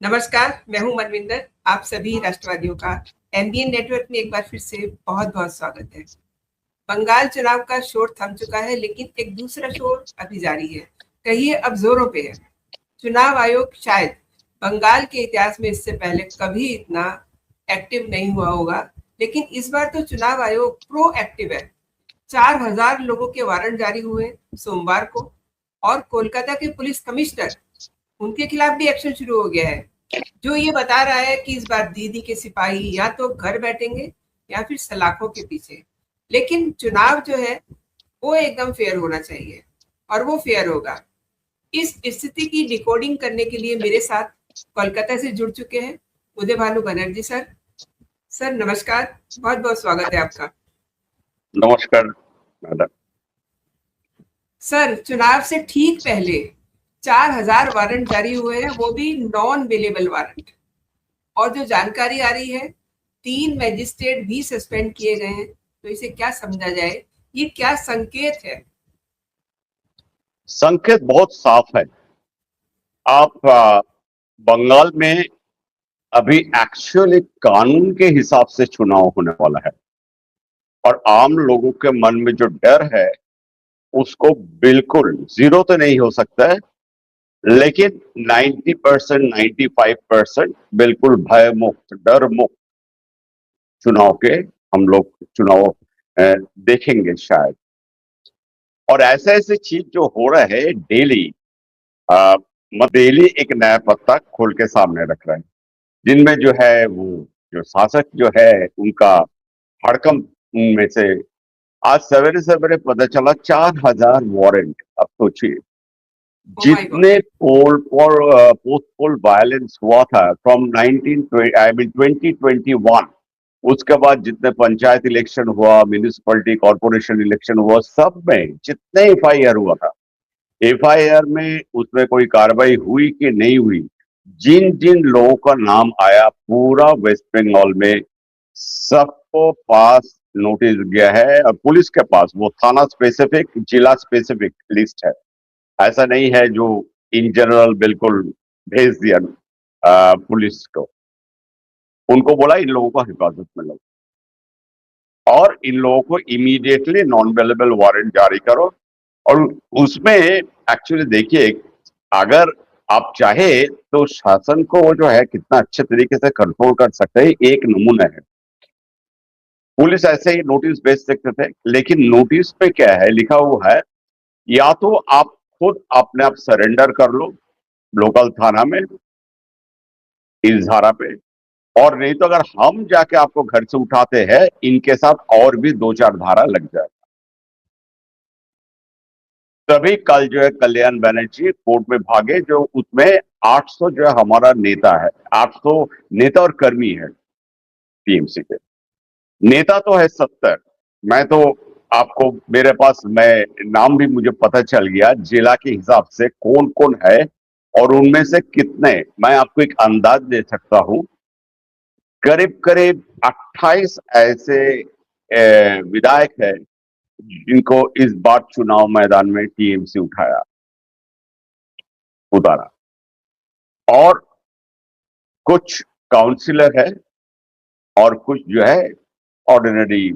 नमस्कार, मैं हूँ मनविंदर। आप सभी राष्ट्रवादियों का एमबीएन नेटवर्क में एक बार फिर से बहुत-बहुत स्वागत है। बंगाल चुनाव का शोर थम चुका है, लेकिन एक दूसरा शोर अभी जारी है। कहिए अब जोरों पे है। चुनाव आयोग शायद बंगाल के इतिहास में इससे पहले कभी इतना एक्टिव नहीं हुआ होगा, लेकिन इस बार तो चुनाव आयोग प्रोएक्टिव है। 4000 लोगों के वारंट जारी हुए सोमवार को, और कोलकाता के पुलिस कमिश्नर, उनके खिलाफ भी एक्शन शुरू हो गया है, जो ये बता रहा है कि इस बार दीदी के सिपाही या तो घर बैठेंगे या फिर सलाखों के पीछे। लेकिन चुनाव जो है वो एकदम फेयर होना चाहिए, और वो फेयर होगा। इस स्थिति की डिकोडिंग करने के लिए मेरे साथ कोलकाता से जुड़ चुके हैं उदय भानु बनर्जी सर। सर नमस्कार, बहुत बहुत स्वागत है आपका। नमस्कार मैडम। सर, चुनाव से ठीक पहले 4000 वारंट जारी हुए हैं, वो भी नॉन अवेलेबल वारंट। और जो जानकारी आ रही है, 3 मैजिस्ट्रेट भी सस्पेंड किए गए हैं। तो इसे क्या समझा जाए, ये क्या संकेत है? संकेत बहुत साफ है। आप बंगाल में अभी एक्चुअली कानून के हिसाब से चुनाव होने वाला है, और आम लोगों के मन में जो डर है उसको बिल्कुल जीरो तो नहीं हो सकता है, लेकिन 90%, 95% बिल्कुल भय मुक्त, डर मुक्त चुनाव के हम लोग चुनाव देखेंगे शायद। और ऐसे ऐसे चीज जो हो रहा है डेली, डेली एक नया पत्ता खोल के सामने रख रहे हैं, जिनमें जो है वो जो शासक जो है उनका हड़कंप में से आज सवेरे सवेरे पता चला 4000 वारंट। अब सोचिए ओ माय गॉड। जितने पोस्ट पोल वायलेंस हुआ था फ्रॉम 2021, उसके बाद जितने पंचायत इलेक्शन हुआ, म्यूनिसिपैलिटी कॉर्पोरेशन इलेक्शन हुआ, सब में जितने एफआईआर हुआ था, एफआईआर में उसमें कोई कार्रवाई हुई कि नहीं हुई, जिन जिन लोगों का नाम आया पूरा वेस्ट बंगाल में सबको पास नोटिस गया है, और पुलिस के पास वो थाना स्पेसिफिक, जिला स्पेसिफिक लिस्ट है। ऐसा नहीं है जो इन जनरल बिल्कुल भेज दिया पुलिस को। उनको बोला इन लोगों को हिफाजत में लो और इन लोगों को इमीडिएटली नॉन अवेलेबल वारंट जारी करो। और उसमें एक्चुअली देखिए, अगर आप चाहे तो शासन को वो जो है कितना अच्छे तरीके से कंट्रोल कर सकते हैं, एक नमूना है। पुलिस ऐसे ही नोटिस भेज सकते थे, लेकिन नोटिस पे क्या है लिखा हुआ है, या तो आप खुद अपने आप सरेंडर कर लो लोकल थाना में इस धारा पे, और नहीं तो अगर हम जाके आपको घर से उठाते हैं, इनके साथ और भी 2-4 धारा लग जाए। तभी कल जो है कल्याण बनर्जी कोर्ट में भागे, जो उसमें 800 जो है हमारा नेता है, 800 नेता और कर्मी है टीएमसी के। नेता तो है 70। मैं तो आपको मेरे पास मैं नाम भी मुझे पता चल गया जिला के हिसाब से कौन कौन है, और उनमें से कितने मैं आपको एक अंदाज दे सकता हूं। करीब करीब 28 ऐसे विधायक है जिनको इस बार चुनाव मैदान में टीएमसी उतारा, और कुछ काउंसिलर है और कुछ जो है ऑर्डिनरी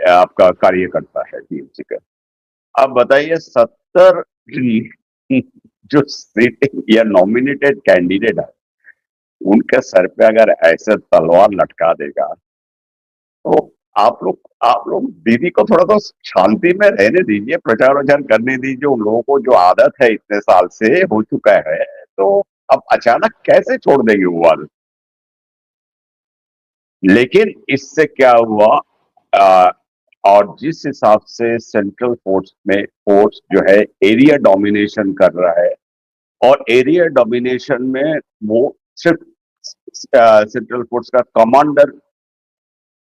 आपका कार्यकर्ता है टीएमसी का। अब बताइए 70 जो सीटिंग या नॉमिनेटेड कैंडिडेट है, उनके सर पे अगर ऐसे तलवार लटका देगा तो आप लोग दीदी को थोड़ा तो शांति में रहने दीजिए, प्रचार वचार करने दीजिए। उन लोगों को जो आदत है इतने साल से हो चुका है, तो अब अचानक कैसे छोड़ देंगे वो आदत। लेकिन इससे क्या हुआ, आ, और जिस हिसाब से सेंट्रल फोर्स जो है एरिया डोमिनेशन कर रहा है, और एरिया डोमिनेशन में वो सिर्फ सेंट्रल फोर्स का कमांडर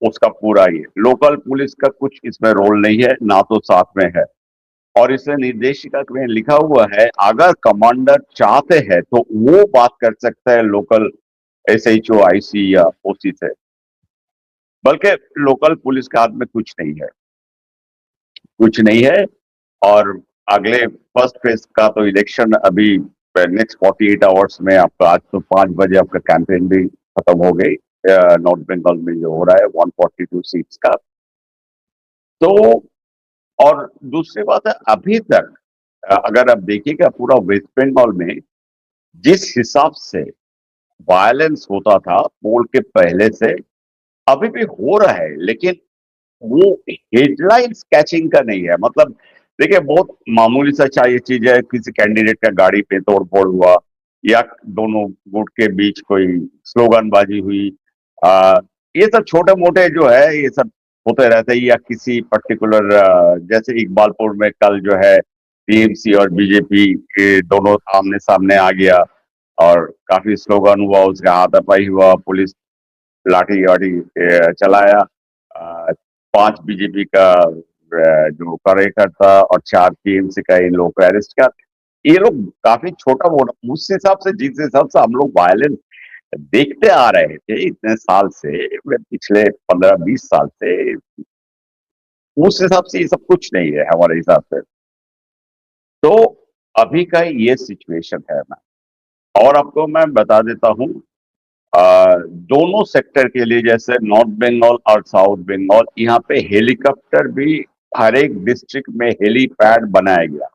उसका पूरा ही है, लोकल पुलिस का कुछ इसमें रोल नहीं है, ना तो साथ में है। और इसमें निर्देशिका में लिखा हुआ है अगर कमांडर चाहते हैं तो वो बात कर सकता है लोकल एसएचओ, आईसी या ओसी से, बल्कि लोकल पुलिस के हाथ में कुछ नहीं है, कुछ नहीं है। और अगले फर्स्ट फेज का तो इलेक्शन अभी नेक्स्ट 48 आवर्स में आपका आज तो 5 बजे आपका कैंपेन भी खत्म हो गई नॉर्थ बंगाल में जो हो रहा है 142 सीट्स का। तो और दूसरी बात है अभी तक अगर आप देखिएगा पूरा वेस्ट बंगाल में जिस हिसाब से वायलेंस होता था पोल के पहले से अभी भी हो रहा है, लेकिन वो हेडलाइंस कैचिंग का नहीं है। मतलब देखिए बहुत मामूली सा चाहिए चीज है, किसी कैंडिडेट का गाड़ी पे तोड़फोड़ हुआ या दोनों गुट के बीच कोई स्लोगनबाजी हुई, आ, ये सब छोटे मोटे जो है ये सब होते रहते हैं। या किसी पर्टिकुलर जैसे इकबालपुर में कल जो है टीएमसी और बीजेपी के दोनों आमने सामने आ गया और काफी स्लोगन हुआ, उसका हाथापाई हुआ, पुलिस लाठी वाठी चलाया। 5 बीजेपी का जो कार्यकर्ता और 4 टीएमसी का इन लोग को अरेस्ट कर। ये लोग काफी छोटा मोटा उस हिसाब से जिस हिसाब से हम लोग वायलेंस देखते आ रहे थे इतने साल से, पिछले 15-20 साल से, उस हिसाब से ये सब कुछ नहीं है हमारे हिसाब से। तो अभी का ये सिचुएशन है। मैं और आपको मैं बता देता हूँ दोनों सेक्टर के लिए, जैसे नॉर्थ बंगाल और साउथ बंगाल, यहाँ पे हेलीकॉप्टर भी हर एक डिस्ट्रिक्ट में हेलीपैड बनाया गया।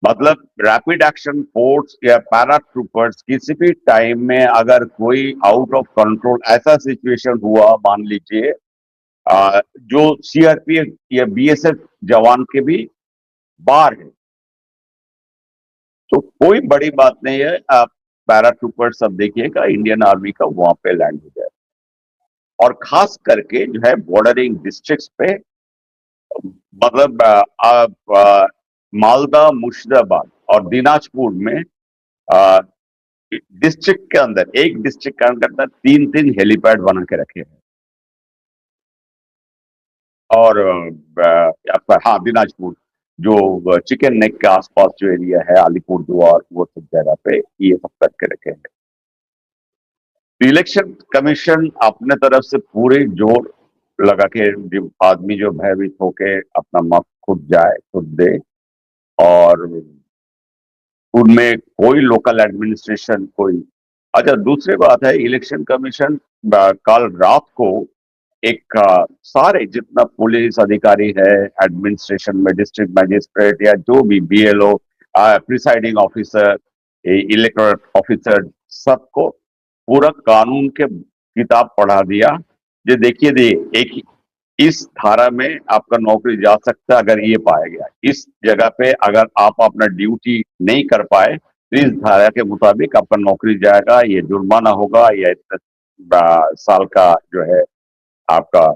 मतलब रैपिड एक्शन फोर्स या पैरा ट्रूपर्स किसी भी टाइम में अगर कोई आउट ऑफ कंट्रोल ऐसा सिचुएशन हुआ, मान लीजिए जो सीआरपीएफ या बीएसएफ जवान के भी बाहर है, तो कोई बड़ी बात नहीं है। आप पैरा ट्रूपर्स सब देखिएगा इंडियन आर्मी का वहां पे लैंड हो जाए। और खास करके जो है बॉर्डरिंग डिस्ट्रिक्ट्स पे, मतलब आप मालदा, मुर्शिदाबाद और दिनाजपुर में डिस्ट्रिक्ट के अंदर, एक डिस्ट्रिक्ट के अंदर 3-3 हेलीपैड बना के रखे हैं। और आपका हाँ दिनाजपुर जो चिकन नेक के आसपास जो एरिया है, अलीपुर द्वार, वो सब जगह पे ये सब करके रखे हैं। इलेक्शन कमीशन अपने तरफ से पूरे जोर लगा के आदमी जो भयभीत होके अपना मत खुद जाए, खुद दे। और उनमें कोई लोकल एडमिनिस्ट्रेशन कोई। अच्छा दूसरी बात है, इलेक्शन कमीशन कल रात को एक सारे जितना पुलिस अधिकारी है, एडमिनिस्ट्रेशन में डिस्ट्रिक्ट मजिस्ट्रेट या जो भी BLO, presiding officer, electoral officer, सबको पूरा कानून के किताब पढ़ा दिया। जो देखिए एक इस धारा में आपका नौकरी जा सकता है अगर ये पाया गया, इस जगह पे अगर आप अपना ड्यूटी नहीं कर पाए तो इस धारा के मुताबिक आपका नौकरी जाएगा, ये जुर्माना होगा या इतने साल का जो है आपका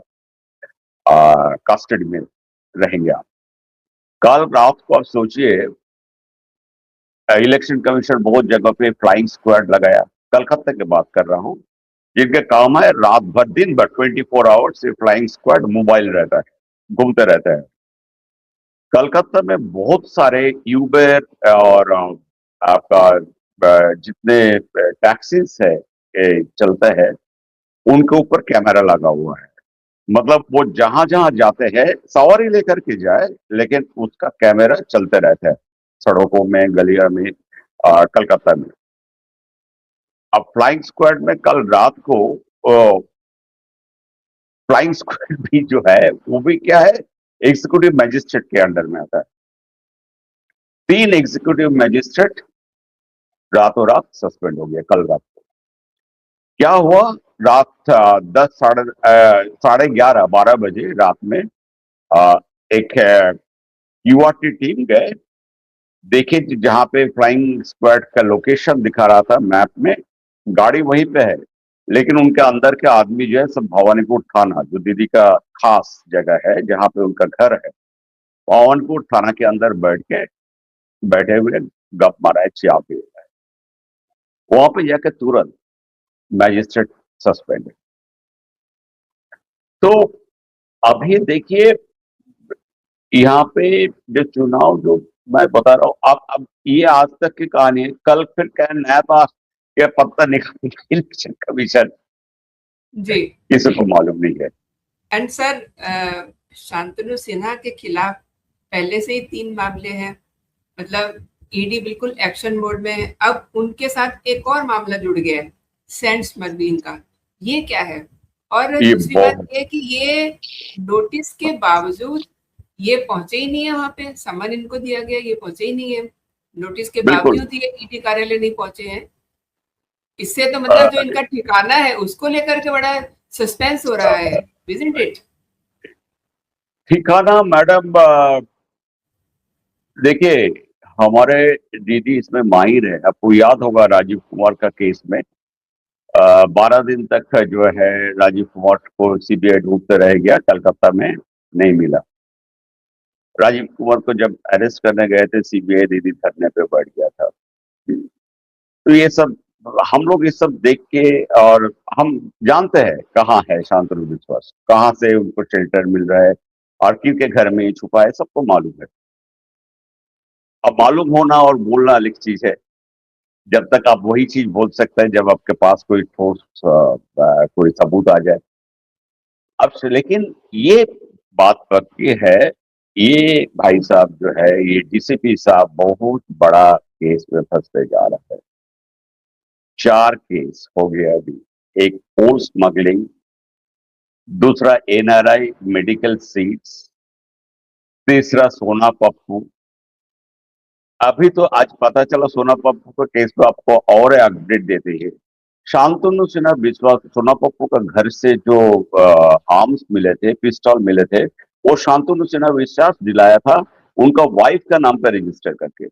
कस्टडी में रहेंगे आप। कल रात को आप सोचिए, इलेक्शन कमीशन बहुत जगह पे फ्लाइंग स्क्वाड लगाया। कलकत्ता की बात कर रहा हूं, जिनके काम है रात भर दिन भर 24 आवर्स से फ्लाइंग स्क्वाड मोबाइल रहता है, घूमते रहता है। कलकत्ता में बहुत सारे यूबर और आपका जितने टैक्सीज है चलता है, उनके ऊपर कैमरा लगा हुआ है। मतलब वो जहां जहां जाते हैं सवारी लेकर के जाए, लेकिन उसका कैमरा चलते रहता है सड़कों में, गलियों में, कलकत्ता में। अब फ्लाइंग स्क्वाड में कल रात को फ्लाइंग स्क्वाड भी जो है वो भी क्या है, एग्जीक्यूटिव मजिस्ट्रेट के अंडर में आता है। 3 एग्जीक्यूटिव मजिस्ट्रेट रातों रात सस्पेंड हो गया कल रात को। क्या हुआ, रात 10 साढ़े 11-12 बजे रात में एक यूआरटी टीम गए, देखे जहां पे फ्लाइंग स्क्वाड का लोकेशन दिखा रहा था मैप में, गाड़ी वहीं पे है, लेकिन उनके अंदर के आदमी जो है सब भवानीपुर थाना, जो दीदी का खास जगह है जहां पे उनका घर है, भवानीपुर थाना के अंदर बैठे हुए गप मारा है, चाय पी रहा है। वहां पे जाकर तुरंत मैजिस्ट्रेट सस्पेंड। तो अभी देखिए यहाँ पे जो चुनाव जो मैं बता रहा हूँ, अब ये आज तक की कहानी है, कल फिर क्या नया था क्या पत्ता निकालेगा इलेक्शन कमीशन, जी किसी को मालूम नहीं है। एंड सर, शांतनु सिन्हा के खिलाफ पहले से ही 3 मामले हैं। मतलब ईडी बिल्कुल एक्शन मोड में है। अब उनके साथ एक और मामला जुड़ गया है, सैंड स्मगलिंग का। ये क्या है? और ये दूसरी बात बहुत ये है कि ये नोटिस के बावजूद ये पहुंचे ही नहीं है वहां पे, समन इनको दिया गया, ये पहुंचे ही नहीं है। नोटिस के बिल्कुल। बावजूद ये ईडी कार्यालय नहीं पहुंचे हैं। इससे तो मतलब जो इनका ठिकाना है उसको लेकर के बड़ा सस्पेंस हो रहा है, isn't it? ठिकाना मैडम, देखिए, हमारे दीदी इसमें माहिर है। आपको याद होगा राजीव कुमार का केस में 12 दिन तक जो है राजीव कुमार को सीबीआई ढूंढते रह गया, कलकत्ता में नहीं मिला। राजीव कुमार को जब अरेस्ट करने गए थे सीबीआई, दीदी धरने पे बैठ गया था। तो ये सब हम लोग ये सब देख के, और हम जानते हैं कहाँ है शांतनु विश्वास, कहाँ से उनको शेल्टर मिल रहा है और किनके घर में ये छुपा है, सबको मालूम है। अब मालूम होना और बोलना अलग चीज है। जब तक आप वही चीज बोल सकते हैं जब आपके पास कोई ठोस कोई सबूत आ जाए। अब से लेकिन ये बात पक्की है, ये भाई साहब जो है, ये डीसीपी साहब बहुत बड़ा केस में फंसते जा रहा है। 4 केस हो गया अभी। एक फोन स्मगलिंग, दूसरा एनआरआई मेडिकल सीट्स, तीसरा सोना पप्पू। अभी तो आज पता चला सोना पप्पू का केस तो आपको और अपडेट देते हैं। शांतनु सिन्हा विश्वास, सोना पप्पू का घर से जो आर्म्स मिले थे, पिस्टल मिले थे, वो शांतनु सिन्हा विश्वास दिलाया था उनका वाइफ का नाम पर रजिस्टर करके।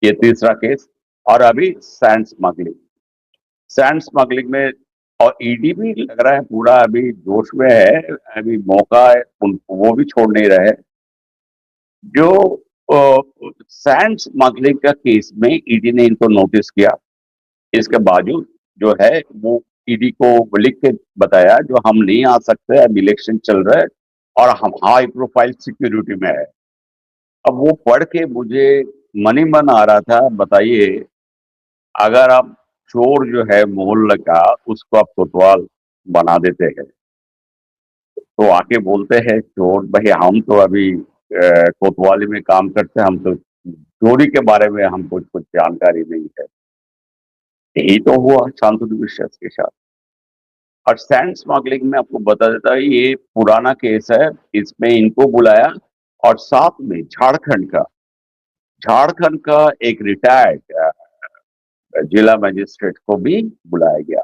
ये तीसरा केस। और अभी सैंड स्मगलिंग, सैंड स्मगलिंग में, और ईडी भी लग रहा है पूरा अभी जोश में है। अभी मौका है, वो भी छोड़ नहीं रहे। जो सैंड स्मगलिंग का केस में ईडी ने इनको नोटिस किया, इसके बावजूद जो है वो ईडी को लिख के बताया जो हम नहीं आ सकते, अब इलेक्शन चल रहा है और हम हाई प्रोफाइल सिक्योरिटी में है। अब वो पढ़ के मुझे मन ही मन आ रहा था, बताइए, अगर आप चोर जो है मोहल्ले का, उसको आप कोतवाल बना देते हैं, तो आके बोलते हैं चोर, भाई हम तो अभी कोतवाली में काम करते हैं, हम तो चोरी के बारे में हमको कुछ जानकारी नहीं है। यही तो हुआ शांतनु विश्वास के साथ। और सैंड स्मगलिंग में आपको बता देता है, ये पुराना केस है, इसमें इनको बुलाया और साथ में झारखंड का एक रिटायर्ड जिला मजिस्ट्रेट को भी बुलाया गया,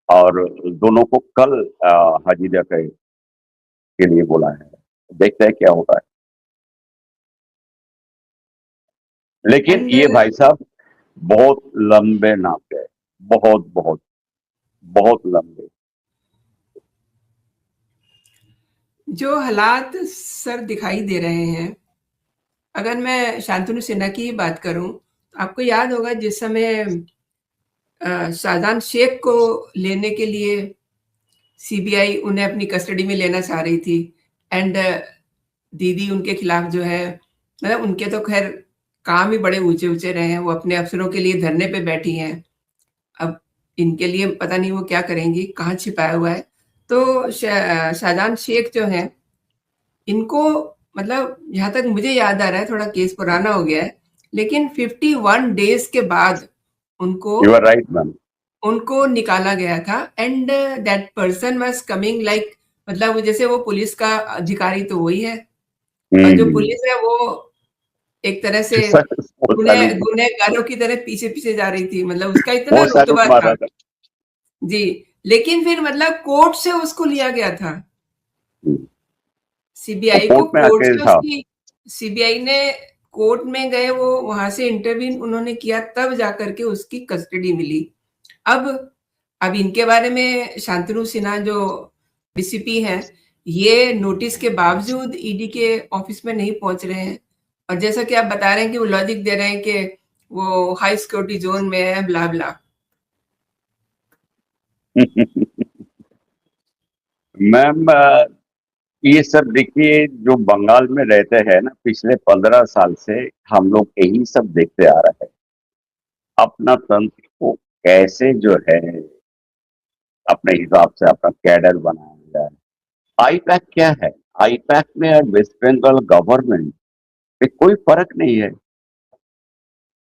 और दोनों को कल हाजिरा के लिए बुलाया है। देखते हैं क्या होता है। लेकिन एंड ये भाई साहब बहुत लंबे नाम है, बहुत बहुत बहुत लंबे। जो हालात सर दिखाई दे रहे हैं, अगर मैं शांतनु सिन्हा की ही बात करूं, आपको याद होगा जिस समय शाहजान शेख को लेने के लिए सीबीआई उन्हें अपनी कस्टडी में लेना चाह रही थी, एंड दीदी उनके खिलाफ जो है, मतलब उनके तो खैर काम ही बड़े ऊंचे ऊंचे रहे हैं, वो अपने अफसरों के लिए धरने पे बैठी हैं। अब इनके लिए पता नहीं वो क्या करेंगी, कहाँ छिपाया हुआ है। तो शाहजान शेख जो है, इनको मतलब जहाँ तक मुझे याद आ रहा है, थोड़ा केस पुराना हो गया है, लेकिन 51 डेज के बाद उनको यू आर राइट मैम। उनको निकाला गया था, and that person was coming like, मतलब जैसे वो पुलिस का अधिकारी तो वही है, और जो हम्म। पुलिस है वो एक तरह से वो सैल्यूट, गुनहगारों की तरह पीछे पीछे जा रही थी, मतलब उसका इतना वो सैल्यूट रुतबा मार था। रहा था। जी, लेकिन फिर मतलब कोर्ट से उसको लिया गया था, वो सीबीआई को कोर्ट में कोर्ट आके से था। उसकी, सीबीआई ने कोर्ट में गए, वो वहां से इंटरव्यू उन्होंने किया, तब जाकर के उसकी कस्टडी मिली। अब अब इनके बारे में शांतनु सिन्हा जो डीसीपी हैं, ये नोटिस के बावजूद ईडी के ऑफिस में नहीं पहुंच रहे हैं, और जैसा कि आप बता रहे हैं कि वो लॉजिक दे रहे हैं कि वो हाई सिक्योरिटी जोन में है, ब्ला ब्ला। मैम, ये सब देखिए, जो बंगाल में रहते हैं ना, पिछले 15 साल से हम लोग यही सब देखते आ रहे हैं। अपना तंत्र को कैसे जो है अपने हिसाब से अपना कैडर बनाया जाए। आईपैक क्या है? आईपैक में वेस्ट बंगाल गवर्नमेंट कोई फर्क नहीं है।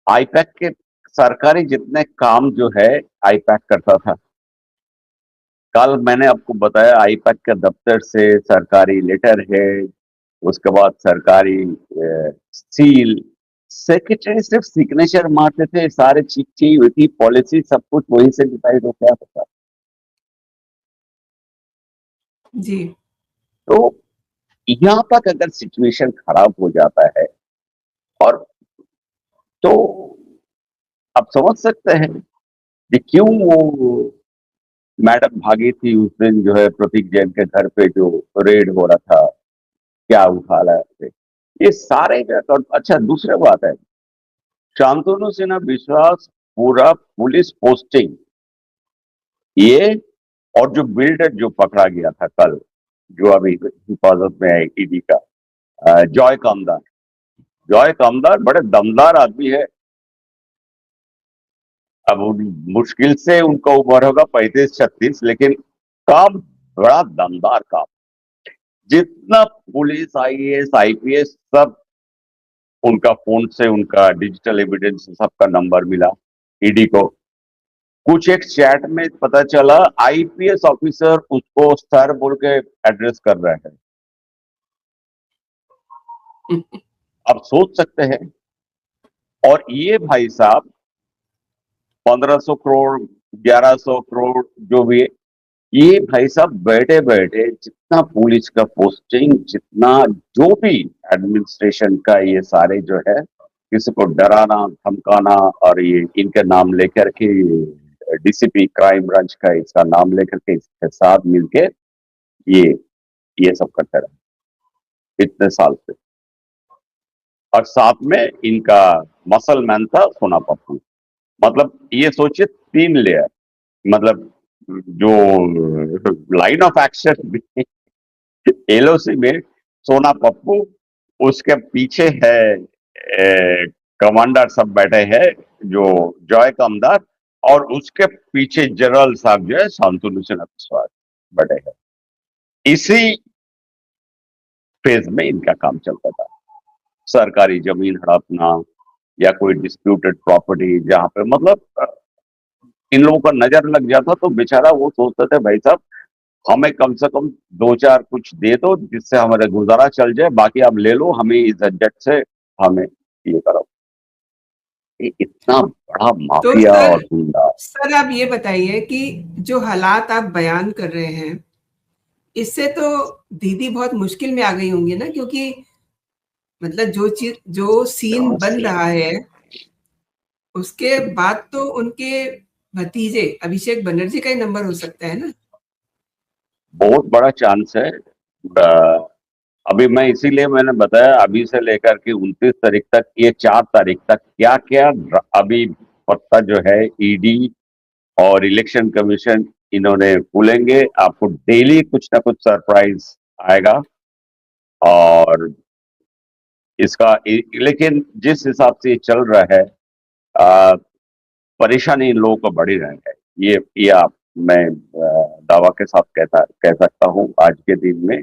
आईपैक के सरकारी जितने काम जो है आईपैक करता था। कल मैंने आपको बताया आईपैक के दफ्तर से सरकारी लेटर है, उसके बाद सरकारी सील, सेक्रेटरी सिर्फ सिग्नेचर मारते थे, सारे चिट्ठी विट्ठी पॉलिसी सब कुछ वहीं से डिसाइड होता था। जी। तो यहाँ तक अगर सिचुएशन खराब हो जाता है, और तो आप समझ सकते हैं कि क्यों वो मैडम भागी थी उस दिन, जो है प्रतीक जैन के घर पे जो रेड हो रहा था, क्या उठा लाए थे ये सारे। और अच्छा दूसरी बात है, शांतनु सिन्हा विश्वास पूरा पुलिस पोस्टिंग ये, और जो बिल्डर जो पकड़ा गया था कल, जो अभी हिफाजत में है ईडी का, जॉय कामदार। जॉय कामदार बड़े दमदार आदमी है। अब मुश्किल से उनका उम्र होगा 35-36, लेकिन काम बड़ा दमदार काम। जितना पुलिस आईएएस आईपीएस सब, उनका फोन से उनका डिजिटल एविडेंस सबका नंबर मिला ईडी को। कुछ एक चैट में पता चला आईपीएस ऑफिसर उसको सर बोल के एड्रेस कर रहे हैं। आप सोच सकते हैं। और ये भाई साहब 1500 करोड़ 1100 करोड़ जो भी है, ये भाई साहब बैठे बैठे जितना पुलिस का पोस्टिंग, जितना जो भी एडमिनिस्ट्रेशन का, ये सारे जो है किसी को डराना धमकाना, और ये इनके नाम लेकर के डीसीपी क्राइम ब्रांच का इसका नाम लेकर के इसके साथ मिलके ये ये सब करते रहे इतने साल से। और साथ में इनका मसल मैन था सोना पप्पू। मतलब ये सोचिए 3 लेयर, मतलब जो लाइन ऑफ एक्शन एलओसी में सोना पप्पू, उसके पीछे है कमांडर सब बैठे हैं जो जॉय कामदार, और उसके पीछे जनरल साहब जो है शांतनु सिन्हा विश्वास बैठे हैं। इसी फेज में इनका काम चलता था। सरकारी जमीन हड़पना या कोई डिस्प्यूटेड प्रॉपर्टी जहां पे, मतलब इन लोगों का नजर लग जाता तो बेचारा वो सोचते थे भाई साहब हमें कम से कम 2-4 कुछ दे दो जिससे हमारा गुजारा चल जाए, बाकी आप ले लो, हमें इस झंझट से हमें ये करो। ये इतना बड़ा तो माफिया सर और गुंडा। सर आप ये बताइए कि जो हालात आप बयान कर रहे हैं, इससे तो दीदी बहुत मुश्किल में आ गई होंगी ना, क्योंकि मतलब जो सीन बन रहा है उसके बाद तो उनके भतीजे अभिषेक बनर्जी का ही नंबर हो सकता है ना। बहुत बड़ा चांस है। अभी मैं इसीलिए मैंने बताया अभी से लेकर के 29 तारीख तक, ये 4 तारीख तक क्या क्या अभी पत्ता जो है ईडी और इलेक्शन कमीशन इन्होंने खुलेंगे, आपको डेली कुछ ना कुछ सरप्राइज आएगा। और इसका लेकिन जिस हिसाब से ये चल रहा है, आ, परेशानी इन लोगों को बढ़ी रही है। ये आप मैं दावा के साथ कह सकता हूँ आज के दिन में।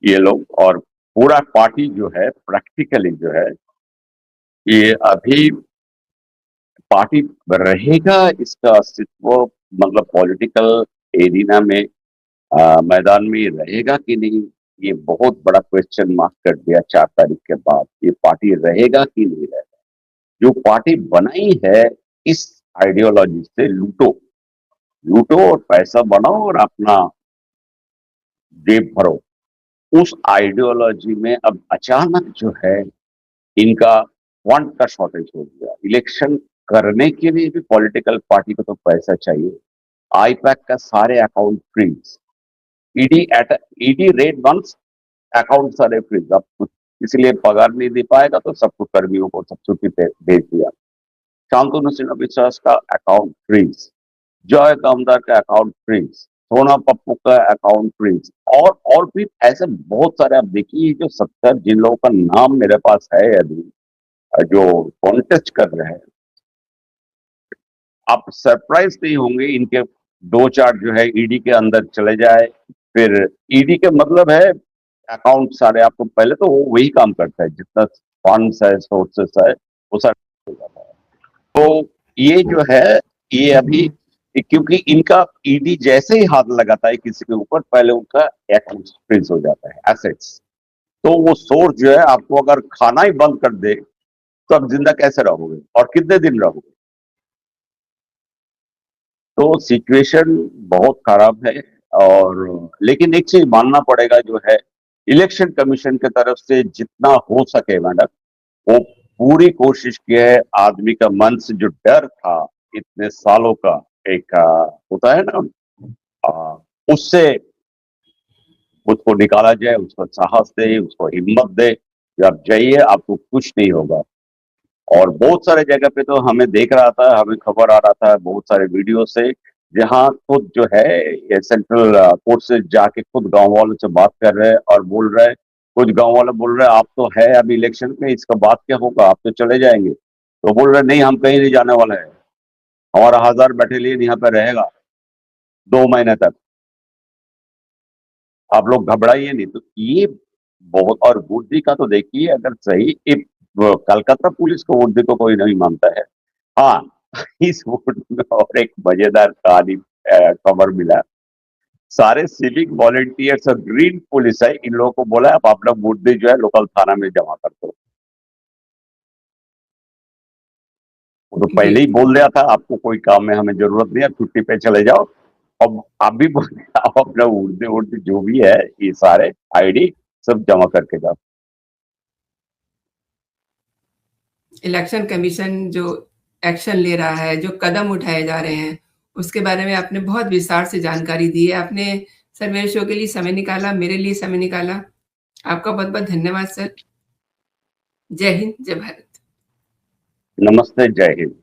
ये लोग और पूरा पार्टी जो है प्रैक्टिकली जो है, ये अभी पार्टी रहेगा, इसका अस्तित्व मतलब पॉलिटिकल एरिना में मैदान में रहेगा कि नहीं, ये बहुत बड़ा क्वेश्चन मार्क कर दिया 4 तारीख के बाद। ये पार्टी रहेगा कि नहीं रहेगा। जो पार्टी बनाई है इस आइडियोलॉजी से, लूटो लूटो और पैसा बनाओ और अपना जेब भरो, उस आइडियोलॉजी में अब अचानक जो है इनका फंड का शॉर्टेज हो गया। इलेक्शन करने के लिए भी पॉलिटिकल पार्टी को तो पैसा चाहिए। आईपैक का सारे account freeze, ED ED raid once account सारे फ्रीज। अब कुछ इसलिए पगार नहीं दे पाएगा तो सबको कर्मियों को सब छुट्टी पे भेज दिया। शांतनु सिन्हा विश्वास का अकाउंट फ्रीज, जॉय कामदार का अकाउंट फ्रीज, सोना पप्पू का अकाउंट फ्रीज, और भी ऐसे बहुत सारे। आप देखिए जो 70 जिन लोगों का नाम मेरे पास है अभी जो कॉन्टेस्ट कर रहे हैं, आप सरप्राइज नहीं होंगे इनके 2-4 जो है ईडी के अंदर चले जाए। फिर ईडी के मतलब है अकाउंट सारे, आपको पहले तो वो वही काम करता है जितना फंड्स है, सोर्सेस है, वो सब हो जाता है। तो ये जो है, ये अभी, क्योंकि इनका ईडी जैसे ही हाथ लगाता है किसी के ऊपर, पहले उनका अकाउंट फ्रीज हो जाता है, एसेट्स। तो वो सोर्स जो है, आपको अगर खाना ही बंद कर दे तो आप जिंदा कैसे रहोगे और कितने दिन रहोगे? तो सिचुएशन बहुत खराब है। और लेकिन एक चीज मानना पड़ेगा जो है, इलेक्शन कमीशन की तरफ से जितना हो सके मैडम, वो पूरी कोशिश की है। आदमी का मन से जो डर था इतने सालों का, एक होता है ना, उससे उसको निकाला जाए, उसको साहस दे, उसको हिम्मत दे कि आप जाइए, आपको कुछ नहीं होगा। और बहुत सारे जगह पे तो हमें देख रहा था, हमें खबर आ रहा था बहुत सारे वीडियो से, जहां खुद जो है ये सेंट्रल कोर्ट से जाके खुद गांव वालों से बात कर रहे हैं और बोल रहे हैं, कुछ गांव वाले बोल रहे हैं आप तो है अभी इलेक्शन में, इसका बात क्या होगा, आप तो चले जाएंगे। तो बोल रहे नहीं, हम कहीं नहीं जाने वाले हैं, हमारा 1000 बैटेलियन यहाँ पे रहेगा 2 महीने तक, आप लोग घबराइए नहीं। तो ये बहुत, और बुद्धि का तो देखिए, अगर सही कलकत्ता पुलिस को वोट दे तो कोई नहीं मानता है। हाँ, इस वोट में और एक मजेदार कहानी खबर मिला। सारे सिविक वॉलेंटियर्स और ग्रीन पुलिस है, इन लोगों को बोला आप अपना वोट दे जो है लोकल थाना में जमा कर दो। वो तो पहले जी, ही बोल दिया था आपको कोई काम में हमें जरूरत नहीं है, छुट्टी पे चले जाओ। अब आप भी बोल आप अपना उड़ते उड़ते जो भी है ये सारे आईडी सब जमा करके जाओ। इलेक्शन कमीशन जो एक्शन ले रहा है, जो कदम उठाए जा रहे हैं, उसके बारे में आपने बहुत विस्तार से जानकारी दी है। आपने सर मेरे शो के लिए समय निकाला, मेरे लिए समय निकाला। आपका बहुत-बहुत धन्यवाद सर। जय हिंद, जय भारत। नमस्ते, जय हिंद।